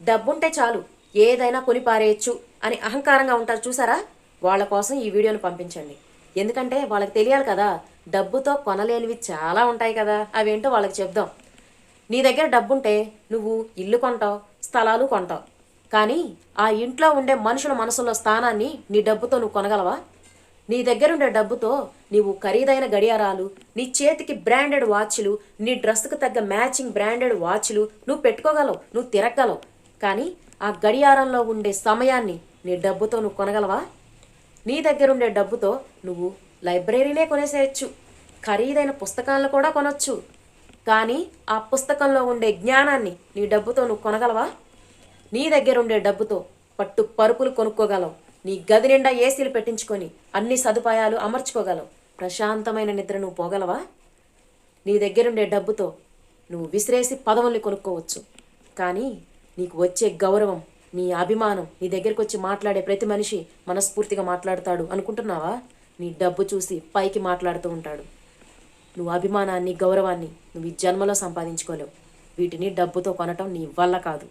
డబ్బుంటే చాలు ఏదైనా కొని పారేయచ్చు అని అహంకారంగా ఉంటారు చూసారా, వాళ్ళ కోసం ఈ వీడియోను పంపించండి. ఎందుకంటే వాళ్ళకి తెలియాలి కదా, డబ్బుతో కొనలేనివి చాలా ఉంటాయి కదా, అవేంటో వాళ్ళకి చెప్దాం. నీ దగ్గర డబ్బుంటే నువ్వు ఇల్లు కొంటావు, స్థలాలు కొంటావు. కానీ ఆ ఇంట్లో ఉండే మనుషుల మనసులో స్థానాన్ని నీ డబ్బుతో నువ్వు కొనగలవా? నీ దగ్గరుండే డబ్బుతో నీవు ఖరీదైన గడియారాలు, నీ చేతికి బ్రాండెడ్ వాచ్లు, నీ డ్రెస్కు తగ్గ మ్యాచింగ్ బ్రాండెడ్ వాచ్లు నువ్వు పెట్టుకోగలవు, నువ్వు తిరగలవు. కానీ ఆ గడియారంలో ఉండే సమయాన్ని నీ డబ్బుతో నువ్వు కొనగలవా? నీ దగ్గరుండే డబ్బుతో నువ్వు లైబ్రరీనే కొనేసేయచ్చు, ఖరీదైన పుస్తకాలను కూడా కొనొచ్చు. కానీ ఆ పుస్తకంలో ఉండే జ్ఞానాన్ని నీ డబ్బుతో నువ్వు కొనగలవా? నీ దగ్గరుండే డబ్బుతో పట్టు పరుపులు కొనుక్కోగలవు, నీ గది నిండా ఏసీలు పెట్టించుకొని అన్ని సదుపాయాలు అమర్చుకోగలవు, ప్రశాంతమైన నిద్ర నువ్వు పోగలవా? నీ దగ్గరుండే డబ్బుతో నువ్వు విసిరేసి పదవుల్ని కొనుక్కోవచ్చు. కానీ నీకు వచ్చే గౌరవం, నీ అభిమానం, నీ దగ్గరికి వచ్చి మాట్లాడే ప్రతి మనిషి మనస్ఫూర్తిగా మాట్లాడతాడు అనుకుంటున్నావా? నీ డబ్బు చూసి పైకి మాట్లాడుతూ ఉంటాడు. నువ్వు అభిమానాన్ని, గౌరవాన్ని నువ్వు ఈ జన్మలో సంపాదించుకోలేవు. వీటిని డబ్బుతో కొనటం నీ వల్ల కాదు.